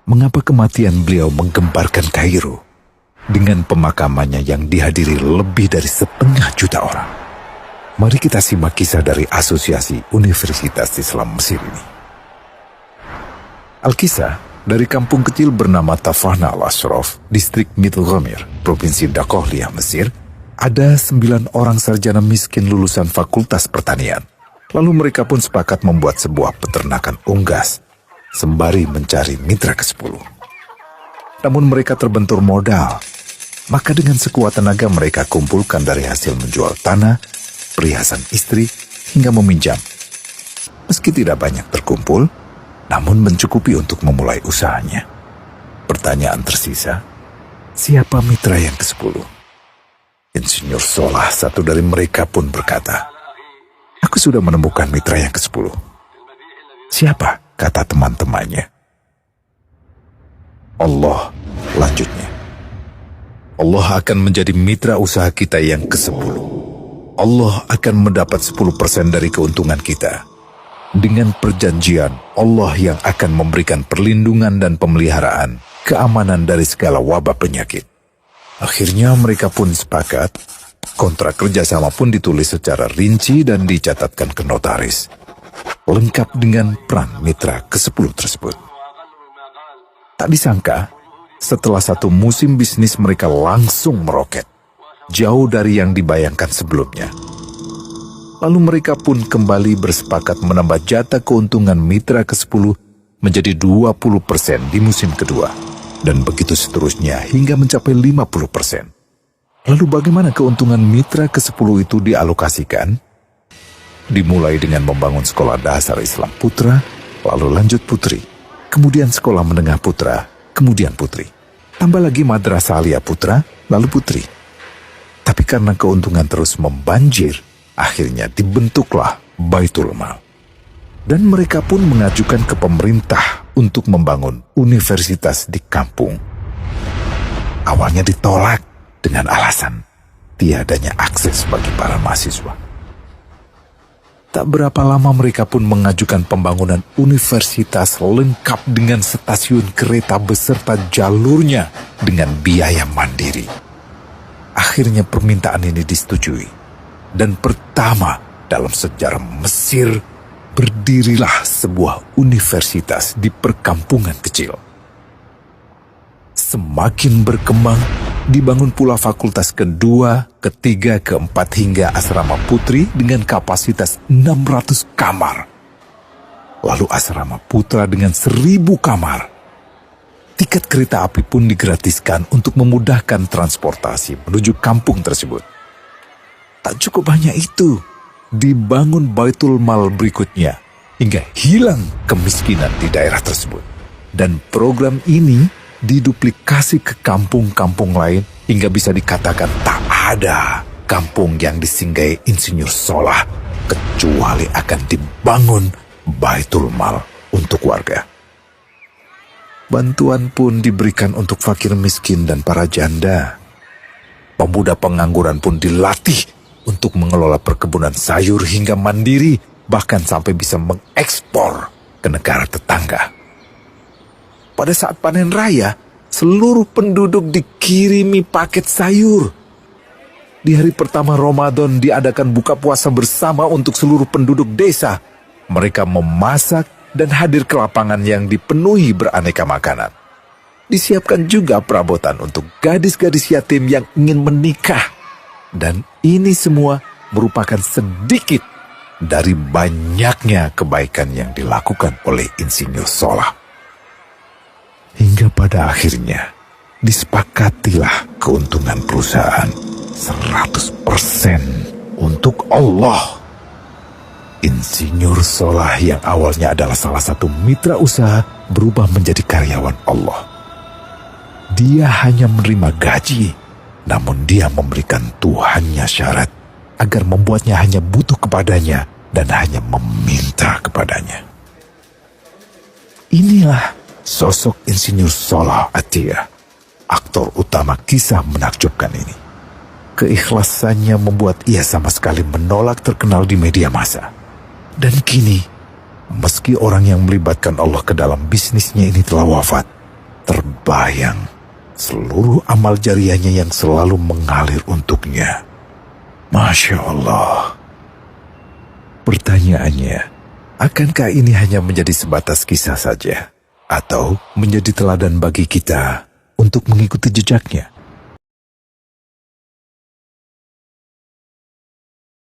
mengapa kematian beliau menggemparkan Kairo dengan pemakamannya yang dihadiri lebih dari 1,5 juta orang. Mari kita simak kisah dari Asosiasi Universitas Islam Mesir ini. Al-Kisah dari kampung kecil bernama Tafahna al-Ashraf, distrik Middle Ghamir, provinsi Dakohliyah, Mesir, ada 9 orang sarjana miskin lulusan Fakultas Pertanian. Lalu mereka pun sepakat membuat sebuah peternakan unggas, sembari mencari mitra ke-10. Namun mereka terbentur modal. Maka dengan sekuat tenaga mereka kumpulkan dari hasil menjual tanah, perhiasan istri, hingga meminjam. Meski tidak banyak terkumpul, namun mencukupi untuk memulai usahanya. Pertanyaan tersisa, siapa mitra yang ke-10? Insinyur Solah, satu dari mereka pun berkata, "Aku sudah menemukan mitra yang ke-10. Siapa?" kata teman-temannya. "Allah," lanjutnya. "Allah akan menjadi mitra usaha kita yang ke-10. Allah akan mendapat 10% dari keuntungan kita. Dengan perjanjian, Allah yang akan memberikan perlindungan dan pemeliharaan, keamanan dari segala wabah penyakit." Akhirnya mereka pun sepakat. Kontrak kerjasama pun ditulis secara rinci dan dicatatkan ke notaris, lengkap dengan peran mitra ke-10 tersebut. Tak disangka, setelah 1 musim bisnis mereka langsung meroket, jauh dari yang dibayangkan sebelumnya. Lalu mereka pun kembali bersepakat menambah jatah keuntungan mitra ke-10 menjadi 20% di musim kedua, dan begitu seterusnya hingga mencapai 50%. Lalu bagaimana keuntungan mitra ke-10 itu dialokasikan? Dimulai dengan membangun sekolah dasar Islam putra, lalu lanjut putri, kemudian sekolah menengah putra, kemudian putri. Tambah lagi madrasah aliyah putra, lalu putri. Tapi karena keuntungan terus membanjir, akhirnya dibentuklah Baitul Mal. Dan mereka pun mengajukan ke pemerintah untuk membangun universitas di kampung. Awalnya ditolak dengan alasan tiadanya akses bagi para mahasiswa. Tak berapa lama mereka pun mengajukan pembangunan universitas lengkap dengan stasiun kereta beserta jalurnya dengan biaya mandiri. Akhirnya permintaan ini disetujui. Dan pertama dalam sejarah Mesir, berdirilah sebuah universitas di perkampungan kecil. Semakin berkembang, dibangun pula fakultas kedua, ketiga, keempat hingga asrama putri dengan kapasitas 600 kamar. Lalu asrama putra dengan 1.000 kamar. Tiket kereta api pun digratiskan untuk memudahkan transportasi menuju kampung tersebut. Tak cukup hanya itu, dibangun Baitul Mal berikutnya hingga hilang kemiskinan di daerah tersebut. Dan program ini diduplikasi ke kampung-kampung lain hingga bisa dikatakan tak ada kampung yang disinggahi Insinyur Solah kecuali akan dibangun Baitul Mal untuk warga. Bantuan pun diberikan untuk fakir miskin dan para janda. Pemuda pengangguran pun dilatih untuk mengelola perkebunan sayur hingga mandiri, bahkan sampai bisa mengekspor ke negara tetangga. Pada saat panen raya, seluruh penduduk dikirimi paket sayur. Di hari pertama Ramadan diadakan buka puasa bersama untuk seluruh penduduk desa. Mereka memasak dan hadir ke lapangan yang dipenuhi beraneka makanan. Disiapkan juga perabotan untuk gadis-gadis yatim yang ingin menikah. Dan ini semua merupakan sedikit dari banyaknya kebaikan yang dilakukan oleh Insinyur Solah. Hingga pada akhirnya disepakatilah keuntungan perusahaan 100% untuk Allah. Insinyur Solah yang awalnya adalah salah satu mitra usaha berubah menjadi karyawan Allah. Dia hanya menerima gaji, namun dia memberikan Tuhannya syarat agar membuatnya hanya butuh kepadanya dan hanya meminta kepadanya. Inilah sosok Insinyur Solah Atiyah, aktor utama kisah menakjubkan ini. Keikhlasannya membuat ia sama sekali menolak terkenal di media massa. Dan kini, meski orang yang melibatkan Allah ke dalam bisnisnya ini telah wafat, terbayang seluruh amal jariahnya yang selalu mengalir untuknya. Masya Allah. Pertanyaannya, akankah ini hanya menjadi sebatas kisah saja? Atau menjadi teladan bagi kita untuk mengikuti jejaknya?